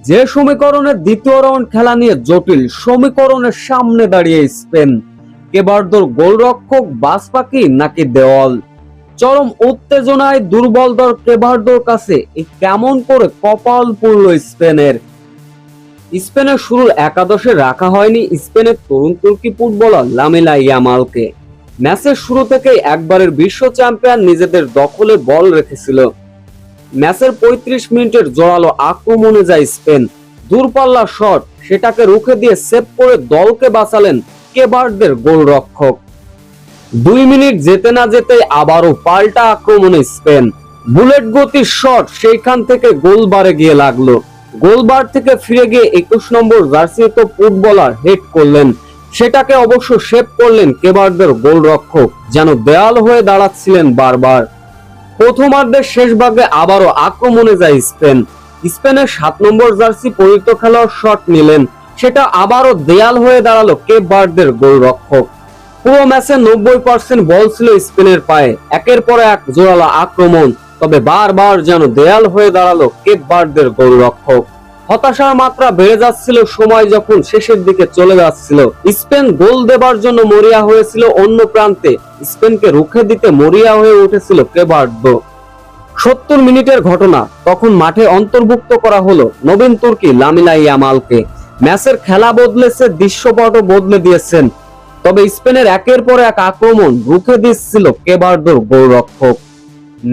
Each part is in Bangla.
যে সমীকরণের দ্বিতীয় রাউন্ড খেলা নিয়ে জটিল সমীকরণের সামনে দাঁড়িয়ে স্পেন। কেবার্দোর গোলরক্ষক বাজ পাখি নাকি দেওয়াল? চরম উত্তেজনায় দুর্বল দল কেবার্দোর কাছে কেমন করে কপাল পুড়ল স্পেনের। স্পেনের শুরুর একাদশে রাখা হয়নি স্পেনের তরুণ তুর্কি ফুটবলার লামিন ইয়ামালকে। ম্যাচের শুরু থেকেই একবারের বিশ্ব চ্যাম্পিয়ন নিজেদের দখলে বল রেখেছিল। ম্যাচের ৩৫ মিনিটের জোরালো আক্রমণে যায় স্পেন। দূরপাল্লা শট, সেটাকে রুখে দিয়ে সেভ করে দলকে বাঁচালেন কেবার্দের গোলরক্ষক। ২ মিনিট যেতে না যেতেই আবারও পাল্টা আক্রমণে স্পেন। বুলেট গতির শট, সেইখান থেকে গোলবারে গিয়ে লাগলো। গোলবার থেকে ফিরে গিয়ে ২১ নম্বর জার্সিতে ফুটবলার হেড করলেন, সেটাকে অবশ্য সেভ করলেন কেবার্দের গোলরক্ষক, যেন দেয়াল হয়ে দাঁড়াচ্ছিলেন বারবার। প্রথমার্ধের শেষ ভাগে আবারও আক্রমণে যায় স্পেন। স্পেনের ৭ নম্বর জার্সি পরিহিত খেলোয়াড় শট নিলেন, সেটা আবারও দেয়াল হয়ে দাঁড়ালো কেপ ভার্দের গোলরক্ষক। পুরো ম্যাচে ৯০% বল ছিল স্পেনের পায়ে। একের পর এক জোরালো আক্রমণ, তবে বারবার যেন দেয়াল হয়ে দাঁড়ালো কেপ ভার্দের গোলরক্ষক। হতাশার মাত্রা বেড়ে যাচ্ছিল সময় যখন শেষের দিকে চলে যাচ্ছিল। স্পেন গোল দেবার জন্য মরিয়া হয়েছিল, অন্য প্রান্তে স্পেনকে রুখে দিতে মরিয়া হয়ে উঠেছিল কেবার্দো। ৭০ মিনিটের ঘটনা, তখন মাঠে অন্তর্ভুক্ত করা হলো নবীন তুর্কি লামিন ইয়ামালকে। ম্যাচের খেলা বদলেছে, দৃশ্যপটও বদলে দিয়েছেন, তবে স্পেনের একের পর এক আক্রমণ রুখে দিচ্ছিল কেবার্দোর গোলরক্ষক।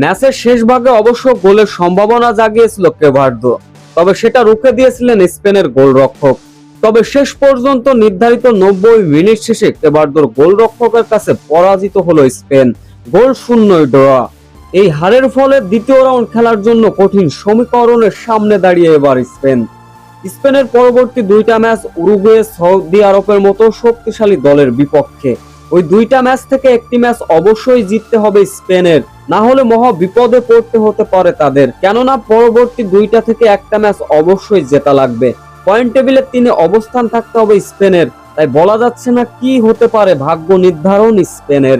ম্যাচের শেষ ভাগে অবশ্য গোলের সম্ভাবনা জাগিয়েছিল কেবার্দো, তবে সেটা রুখে দিয়েছিলেন স্পেনের গোলরক্ষক। তবে শেষ পর্যন্ত নির্ধারিত ৯০ মিনিট শেষে কেবার্দোর গোলরক্ষকের কাছে পরাজিত হলো স্পেন, গোল শূন্যই ড্র। এই হারের ফলে দ্বিতীয় রাউন্ড খেলার জন্য কঠিন সমীকরণের সামনে দাঁড়িয়ে এবার স্পেন। স্পেনের পরবর্তী দুইটা ম্যাচ উরুগুয়ে, সৌদি আরবের মতো শক্তিশালী দলের বিপক্ষে। ওই দুইটা ম্যাচ থেকে একটি ম্যাচ অবশ্যই জিততে হবে স্পেনের, না হলে মহা বিপদে পড়তে হতে পারে তাদের। কেননা পরবর্তী দুইটা থেকে একটা ম্যাচ অবশ্যই জেতা লাগবে। পয়েন্ট টেবিলে ৩ অবস্থান থাকতে হবে স্পেনের, তাই বলা যাচ্ছে না কি হতে পারে ভাগ্য নির্ধারণ স্পেনের।